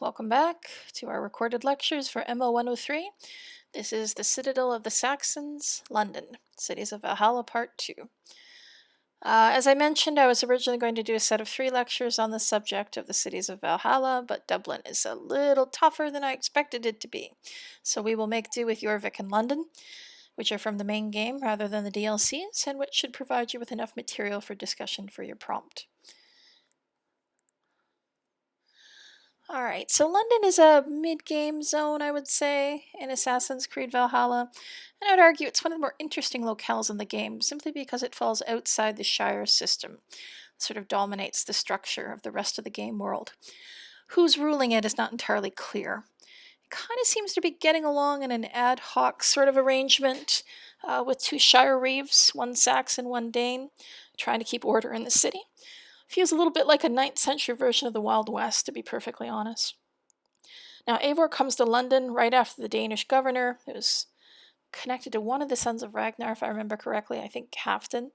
welcome back to our recorded lectures for ML103. This is the Citadel of the Saxons, London, Cities of Valhalla Part 2. As I mentioned, I was originally going to do a set of 3 lectures on the subject of the cities of Valhalla, but Dublin is a little tougher than I expected it to be. So we will make do with Jorvik and London, which are from the main game rather than the DLCs, and which should provide you with enough material for discussion for your prompt. Alright, so London is a mid-game zone, I would say, in Assassin's Creed Valhalla, and I would argue it's one of the more interesting locales in the game, simply because it falls outside the Shire system, sort of dominates the structure of the rest of the game world. Who's ruling it is not entirely clear. It kind of seems to be getting along in an ad hoc sort of arrangement, with 2 Shire reeves, 1 Saxon, 1 Dane, trying to keep order in the city. Feels a little bit like a 9th century version of the Wild West, to be perfectly honest. Now, Eivor comes to London right after the Danish governor, who was connected to one of the sons of Ragnar, if I remember correctly, I think Halfdan,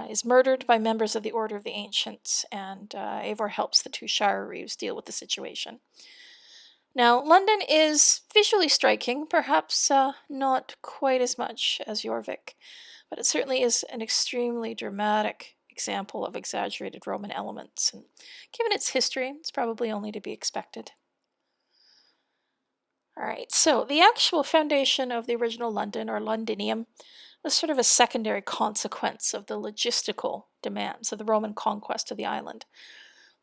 is murdered by members of the Order of the Ancients, and Eivor helps the 2 Shire reeves deal with the situation. Now, London is visually striking, perhaps not quite as much as Jorvik, but it certainly is an extremely dramatic example of exaggerated Roman elements, and given its history, it's probably only to be expected. Alright, so the actual foundation of the original London, or Londinium, was sort of a secondary consequence of the logistical demands of the Roman conquest of the island.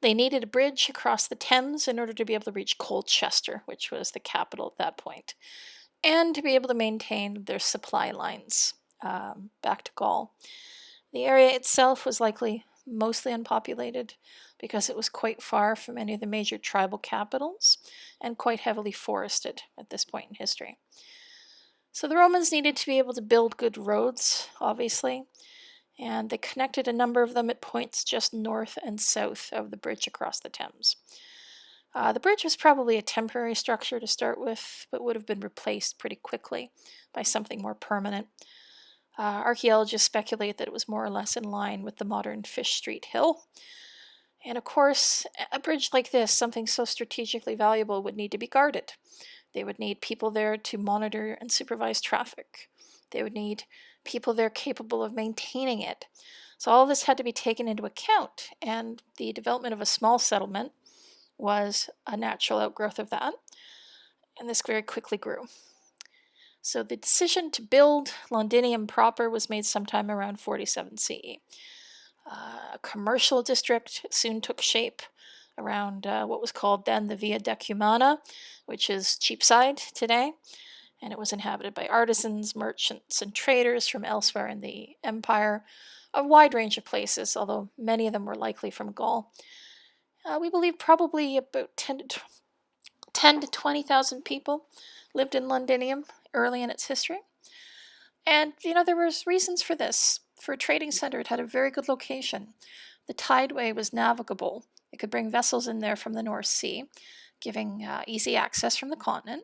They needed a bridge across the Thames in order to be able to reach Colchester, which was the capital at that point, and to be able to maintain their supply lines back to Gaul. The area itself was likely mostly unpopulated because it was quite far from any of the major tribal capitals and quite heavily forested at this point in history. So the Romans needed to be able to build good roads, obviously, and they connected a number of them at points just north and south of the bridge across the Thames. The bridge was probably a temporary structure to start with, but would have been replaced pretty quickly by something more permanent. Archaeologists speculate that it was more or less in line with the modern Fish Street Hill. And of course, a bridge like this, something so strategically valuable, would need to be guarded. They would need people there to monitor and supervise traffic. They would need people there capable of maintaining it. So all of this had to be taken into account, and the development of a small settlement was a natural outgrowth of that, and this very quickly grew. So the decision to build Londinium proper was made sometime around 47 CE. A commercial district soon took shape around what was called then the Via Decumana, which is Cheapside today, and it was inhabited by artisans, merchants, and traders from elsewhere in the empire, a wide range of places, although many of them were likely from Gaul. We believe probably about 10 to 20,000 people lived in Londinium early in its history. And, there was reasons for this. For a trading center, it had a very good location. The tideway was navigable. It could bring vessels in there from the North Sea, giving easy access from the continent.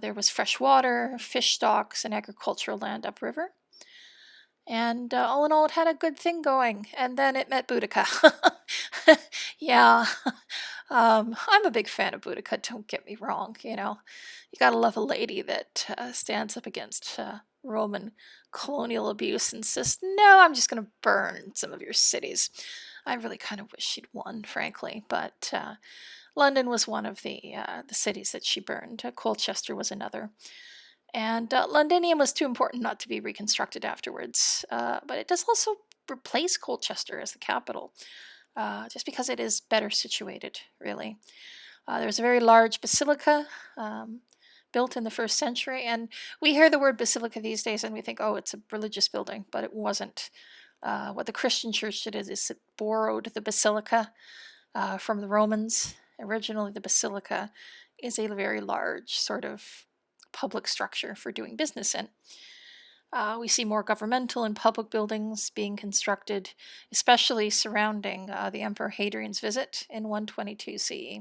There was fresh water, fish stocks, and agricultural land upriver. And all in all, it had a good thing going. And then it met Boudica. Yeah. I'm a big fan of Boudica, don't get me wrong, You gotta love a lady that stands up against Roman colonial abuse and says, no, I'm just gonna burn some of your cities. I really kind of wish she'd won, frankly, but London was one of the cities that she burned. Colchester was another. And Londinium was too important not to be reconstructed afterwards, but it does also replace Colchester as the capital, just because it is better situated, really. There was a very large basilica built in the 1st century, and we hear the word basilica these days and we think, oh, it's a religious building, but it wasn't. What the Christian church did is it borrowed the basilica from the Romans. Originally, the basilica is a very large sort of public structure for doing business in. We see more governmental and public buildings being constructed, especially surrounding the Emperor Hadrian's visit in 122 CE.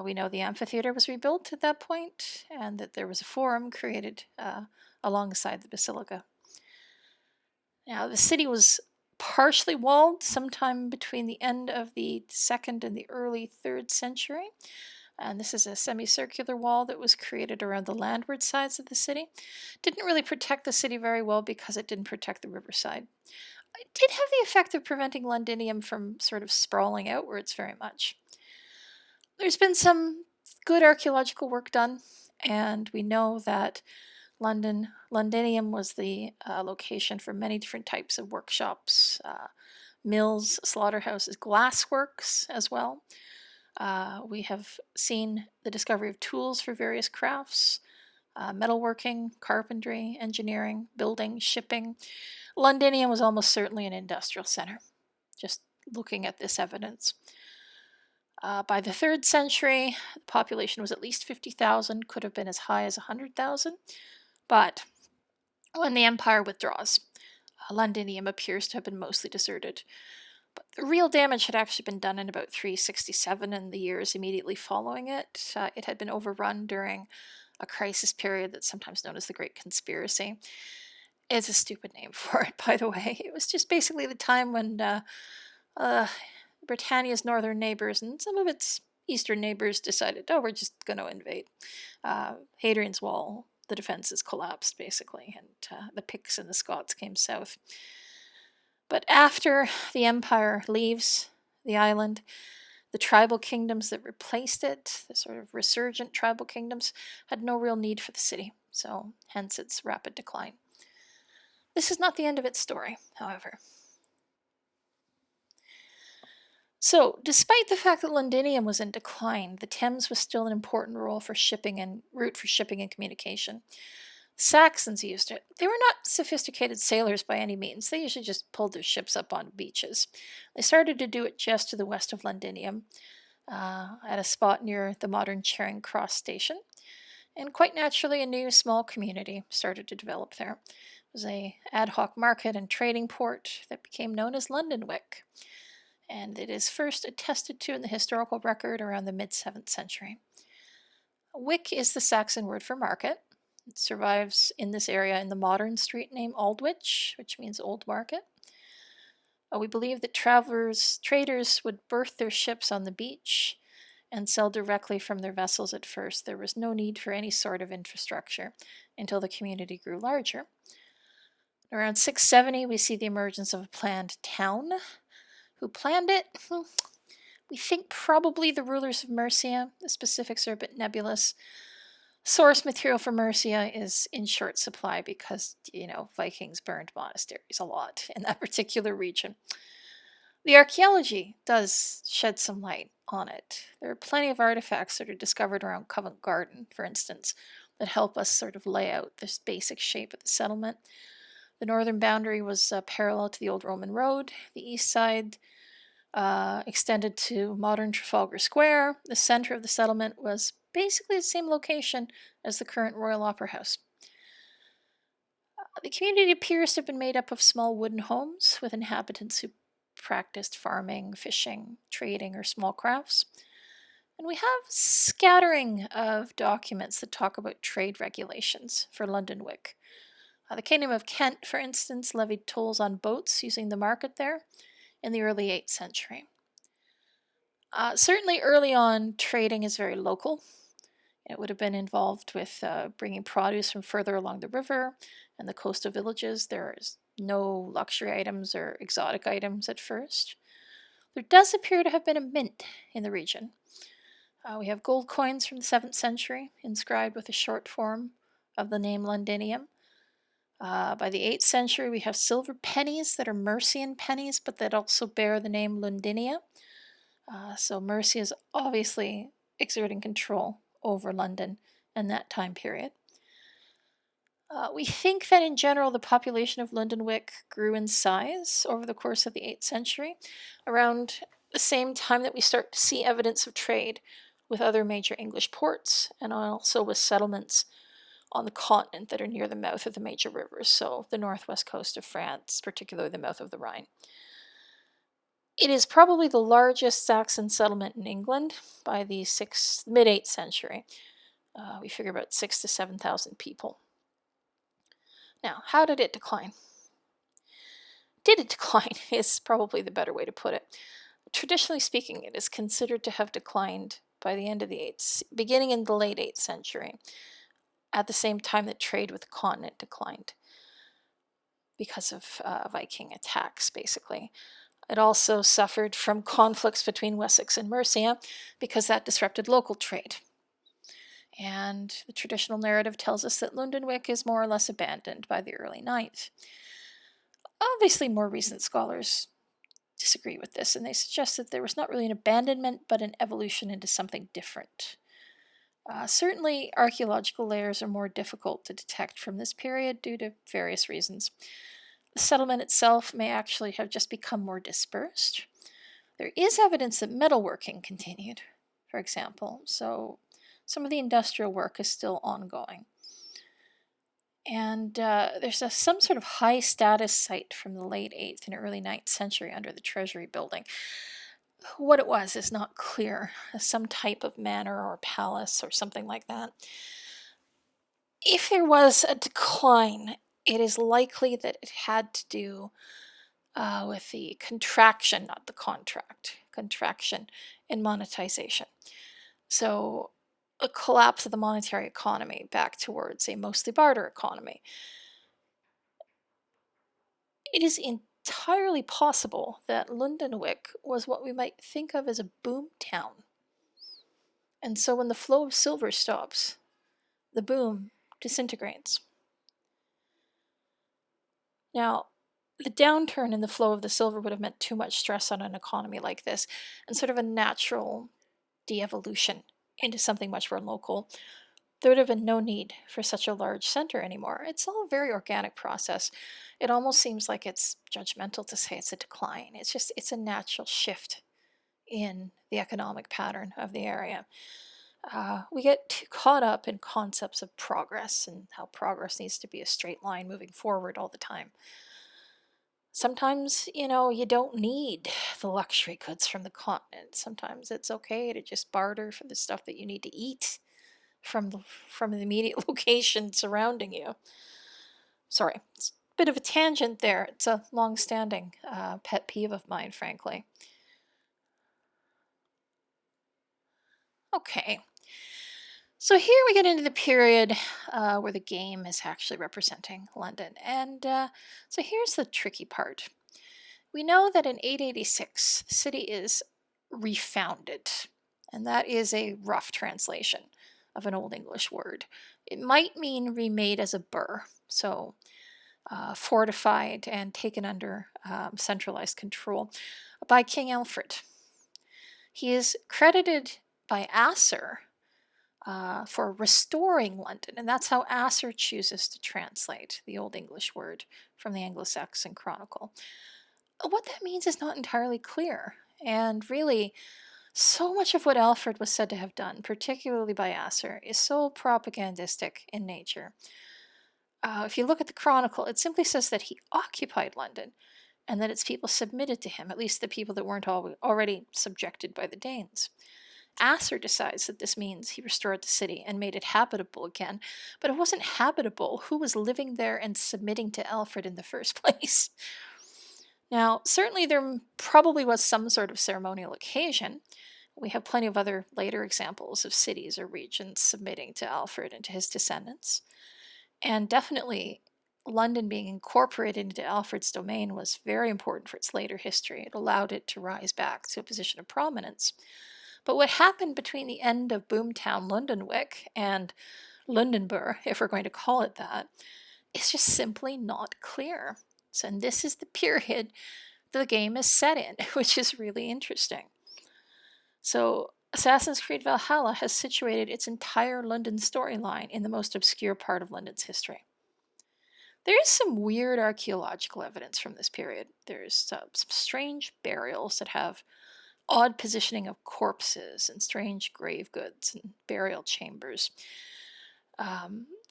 We know the amphitheater was rebuilt at that point, and that there was a forum created alongside the basilica. Now, the city was partially walled sometime between the end of the 2nd and the early 3rd century. And this is a semicircular wall that was created around the landward sides of the city. Didn't really protect the city very well because it didn't protect the riverside. It did have the effect of preventing Londinium from sort of sprawling outwards very much. There's been some good archaeological work done, and we know that Londinium was the location for many different types of workshops, mills, slaughterhouses, glassworks as well. We have seen the discovery of tools for various crafts, metalworking, carpentry, engineering, building, shipping. Londinium was almost certainly an industrial center, just looking at this evidence. By the 3rd century, the population was at least 50,000, could have been as high as 100,000. But when the empire withdraws, Londinium appears to have been mostly deserted. But the real damage had actually been done in about 367 and the years immediately following it. It had been overrun during a crisis period that's sometimes known as the Great Conspiracy. It's a stupid name for it, by the way. It was just basically the time when Britannia's northern neighbors and some of its eastern neighbors decided, oh, we're just going to invade. Hadrian's Wall, the defenses collapsed, basically, and the Picts and the Scots came south. But after the empire leaves the island, the tribal kingdoms that replaced it, the sort of resurgent tribal kingdoms, had no real need for the city, so hence its rapid decline. This is not the end of its story, however. So, despite the fact that Londinium was in decline, the Thames was still an important route for shipping and communication. Saxons used it. They were not sophisticated sailors by any means. They usually just pulled their ships up on beaches. They started to do it just to the west of Londinium, at a spot near the modern Charing Cross station. And quite naturally, a new small community started to develop there. It was an ad hoc market and trading port that became known as Lundenwic. And it is first attested to in the historical record around the mid-7th century. Wick is the Saxon word for market. It survives in this area in the modern street name Aldwych, which means Old Market. We believe that traders would berth their ships on the beach and sell directly from their vessels at first. There was no need for any sort of infrastructure until the community grew larger. Around 670, we see the emergence of a planned town. Who planned it? We think probably the rulers of Mercia. The specifics are a bit nebulous. Source material for Mercia is in short supply because, Vikings burned monasteries a lot in that particular region. The archaeology does shed some light on it. There are plenty of artifacts that are discovered around Covent Garden, for instance, that help us sort of lay out this basic shape of the settlement. The northern boundary was parallel to the old Roman road. The east side extended to modern Trafalgar Square. The center of the settlement was basically the same location as the current Royal Opera House. The community appears to have been made up of small wooden homes with inhabitants who practiced farming, fishing, trading, or small crafts. And we have scattering of documents that talk about trade regulations for Lundenwic. The Kingdom of Kent, for instance, levied tolls on boats using the market there in the early 8th century. Certainly early on, trading is very local. It would have been involved with bringing produce from further along the river and the coastal villages. There is no luxury items or exotic items at first. There does appear to have been a mint in the region. We have gold coins from the 7th century inscribed with a short form of the name Londinium. By the 8th century, we have silver pennies that are Mercian pennies, but that also bear the name Lundinia. So Mercia is obviously exerting control over London in that time period. We think that in general the population of Lundenwic grew in size over the course of the 8th century, around the same time that we start to see evidence of trade with other major English ports and also with settlements on the continent that are near the mouth of the major rivers, so the northwest coast of France, particularly the mouth of the Rhine. It is probably the largest Saxon settlement in England by the mid-8th century. We figure about 6,000 to 7,000 people. Now, how did it decline? did it decline is probably the better way to put it. Traditionally speaking, it is considered to have declined by the end of the 8th, beginning in the late 8th century, at the same time that trade with the continent declined because of Viking attacks, basically. It also suffered from conflicts between Wessex and Mercia because that disrupted local trade. And the traditional narrative tells us that Lundenwic is more or less abandoned by the early 9th. Obviously, more recent scholars disagree with this, and they suggest that there was not really an abandonment, but an evolution into something different. Certainly, archaeological layers are more difficult to detect from this period due to various reasons. The settlement itself may actually have just become more dispersed. There is evidence that metalworking continued, for example, so some of the industrial work is still ongoing. And there's some sort of high status site from the late 8th and early 9th century under the Treasury building. What it was is not clear, some type of manor or palace or something like that. If there was a decline, it is likely that it had to do with the contraction, not the contraction in monetization. So a collapse of the monetary economy back towards a mostly barter economy. It is entirely possible that Lundenwic was what we might think of as a boom town. And so when the flow of silver stops, the boom disintegrates. Now, the downturn in the flow of the silver would have meant too much stress on an economy like this, and sort of a natural de-evolution into something much more local. There would have been no need for such a large center anymore. It's all a very organic process. It almost seems like it's judgmental to say it's a decline. It's a natural shift in the economic pattern of the area. We get too caught up in concepts of progress and how progress needs to be a straight line moving forward all the time. Sometimes, you don't need the luxury goods from the continent. Sometimes it's okay to just barter for the stuff that you need to eat from the immediate location surrounding you. Sorry, it's a bit of a tangent there. It's a long-standing pet peeve of mine, frankly. Okay, so here we get into the period where the game is actually representing London. And so here's the tricky part. We know that in 886, the city is refounded, and that is a rough translation of an Old English word. It might mean remade as a burh, so fortified and taken under centralized control by King Alfred. He is credited by Asser for restoring London, and that's how Asser chooses to translate the Old English word from the Anglo-Saxon Chronicle. What that means is not entirely clear, and really, so much of what Alfred was said to have done, particularly by Asser, is so propagandistic in nature. If you look at the Chronicle, it simply says that he occupied London and that its people submitted to him, at least the people that weren't already subjected by the Danes. Asser decides that this means he restored the city and made it habitable again, but it wasn't habitable. Who was living there and submitting to Alfred in the first place? Now, certainly there probably was some sort of ceremonial occasion. We have plenty of other later examples of cities or regions submitting to Alfred and to his descendants. And definitely, London being incorporated into Alfred's domain was very important for its later history. It allowed it to rise back to a position of prominence. But what happened between the end of boomtown Lundenwic and Lundenburg, if we're going to call it that, is just simply not clear. So, and this is the period the game is set in, which is really interesting. So, Assassin's Creed Valhalla has situated its entire London storyline in the most obscure part of London's history. There is some weird archaeological evidence from this period. There's some strange burials that have odd positioning of corpses and strange grave goods and burial chambers.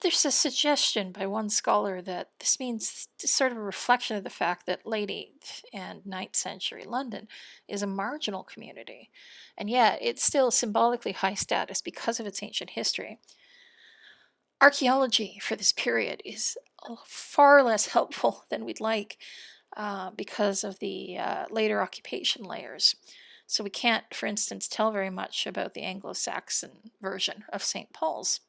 There's a suggestion by one scholar that this means sort of a reflection of the fact that late 8th and 9th century London is a marginal community, and yet it's still symbolically high status because of its ancient history. Archaeology for this period is far less helpful than we'd like. because of the later occupation layers. So we can't, for instance, tell very much about the Anglo-Saxon version of St. Paul's.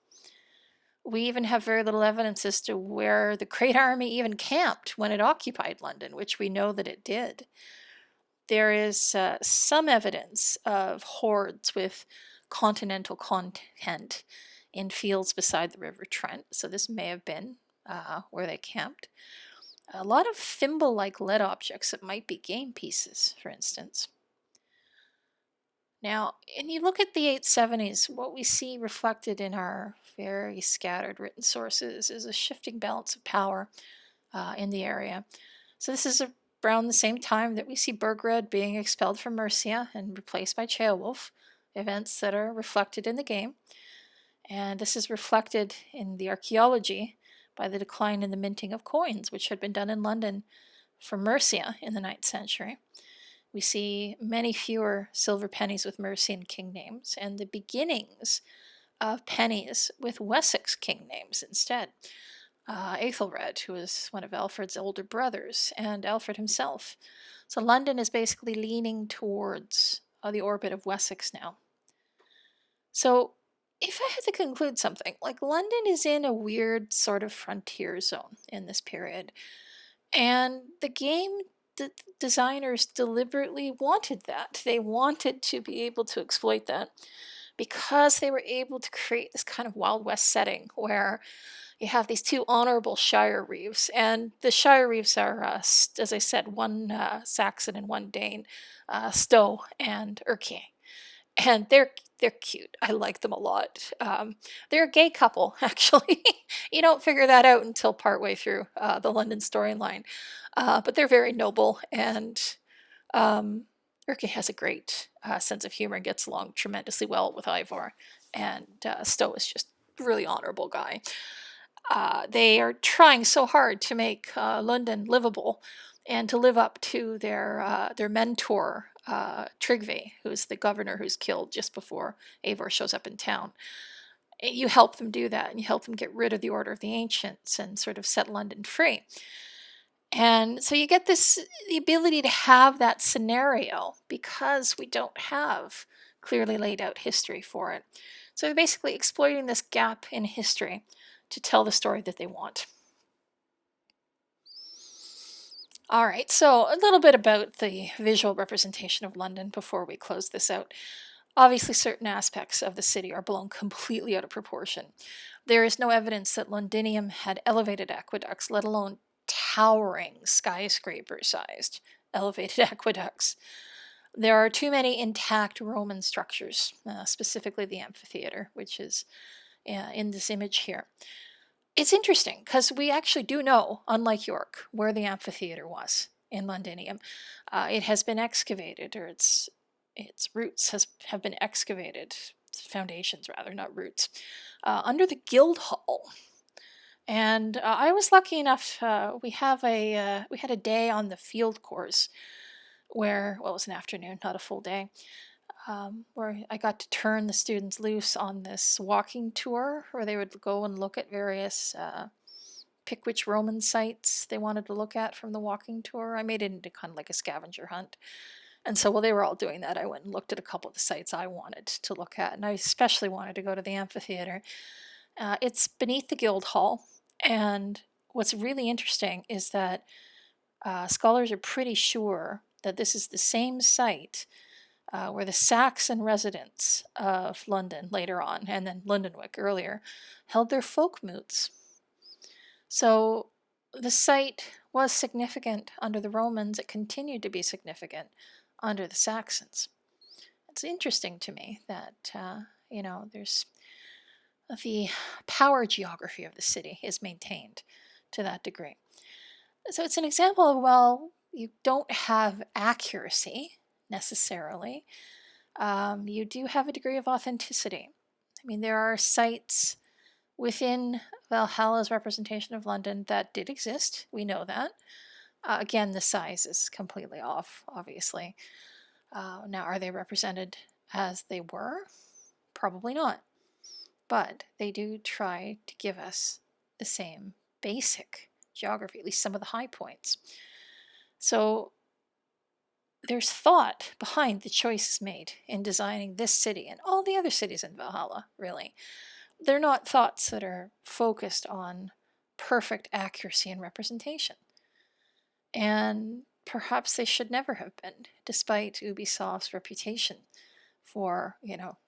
We even have very little evidence as to where the Great Army even camped when it occupied London, which we know that it did. There is some evidence of hordes with continental content in fields beside the River Trent, so this may have been where they camped. A lot of thimble-like lead objects that might be game pieces, for instance. Now, when you look at the 870s, what we see reflected in our very scattered written sources is a shifting balance of power in the area. So this is around the same time that we see Burgred being expelled from Mercia and replaced by Ceolwulf, events that are reflected in the game. And this is reflected in the archaeology by the decline in the minting of coins, which had been done in London from Mercia in the 9th century. We see many fewer silver pennies with Mercian king names and the beginnings of pennies with Wessex king names instead. Aethelred, who was one of Alfred's older brothers, and Alfred himself. So London is basically leaning towards the orbit of Wessex now. So if I had to conclude something, like London is in a weird sort of frontier zone in this period. And the game designers deliberately wanted that. They wanted to be able to exploit that because they were able to create this kind of Wild West setting where you have these two honorable shire reeves, and the shire reeves are, as I said, one Saxon and one Dane, Stowe and Erke, and they're cute. I like them a lot. They're a gay couple, actually. You don't figure that out until partway through the London storyline, but they're very noble, and Erke has a great sense of humor and gets along tremendously well with Ivor, and Stowe is just a really honorable guy. They are trying so hard to make London livable and to live up to their mentor, Tryggve, who's the governor who's killed just before Eivor shows up in town. You help them do that, and you help them get rid of the Order of the Ancients and sort of set London free. And so you get the ability to have that scenario because we don't have clearly laid out history for it. So they're basically exploiting this gap in history to tell the story that they want. All right, so a little bit about the visual representation of London before we close this out. Obviously, certain aspects of the city are blown completely out of proportion. There is no evidence that Londinium had elevated aqueducts, let alone towering skyscraper-sized elevated aqueducts. There are too many intact Roman structures, specifically the amphitheater, which is in this image here. It's interesting because we actually do know, unlike York, where the amphitheater was in Londinium. It has been excavated, or its roots have been excavated, foundations rather, not roots, under the Guildhall. And I was lucky enough. We had a day on the field course where, well, it was an afternoon, not a full day, where I got to turn the students loose on this walking tour where they would go and look at various pick which Roman sites they wanted to look at from the walking tour. I made it into kind of like a scavenger hunt. And so while they were all doing that, I went and looked at a couple of the sites I wanted to look at. And I especially wanted to go to the amphitheater. It's beneath the Guildhall. And what's really interesting is that scholars are pretty sure that this is the same site where the Saxon residents of London later on, and then Lundenwic earlier, held their folk moots. So the site was significant under the Romans. It continued to be significant under the Saxons. It's interesting to me that, there's the power geography of the city is maintained to that degree. So it's an example of, well, you don't have accuracy necessarily. You do have a degree of authenticity. I mean, there are sites within Valhalla's representation of London that did exist. We know that. Again, the size is completely off, obviously. Now, are they represented as they were? Probably not. But they do try to give us the same basic geography, at least some of the high points. So there's thought behind the choices made in designing this city and all the other cities in Valhalla, really. They're not thoughts that are focused on perfect accuracy and representation. And perhaps they should never have been, despite Ubisoft's reputation for,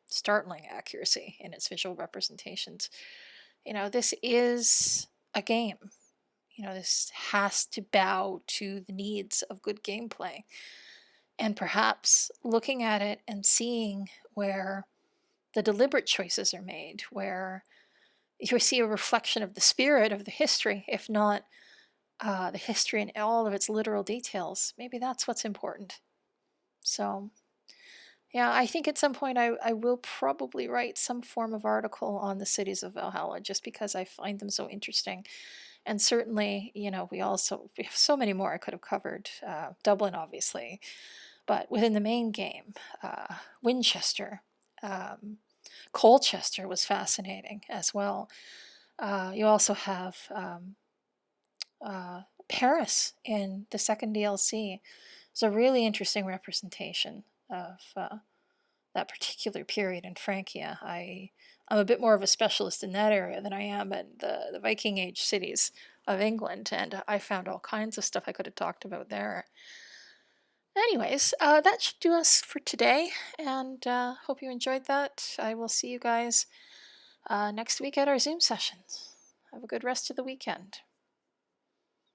startling accuracy in its visual representations. This is a game. This has to bow to the needs of good gameplay. And perhaps looking at it and seeing where the deliberate choices are made, where you see a reflection of the spirit of the history, if not the history in all of its literal details, maybe that's what's important. So, yeah, I think at some point I will probably write some form of article on the cities of Valhalla just because I find them so interesting. And certainly, we have so many more I could have covered. Dublin, obviously, but within the main game, Winchester, Colchester was fascinating as well. You also have Paris in the second DLC. It's a really interesting representation of that particular period in Francia. I'm a bit more of a specialist in that area than I am in the Viking Age cities of England, and I found all kinds of stuff I could have talked about there. Anyways, that should do us for today, and hope you enjoyed that. I will see you guys next week at our Zoom sessions. Have a good rest of the weekend.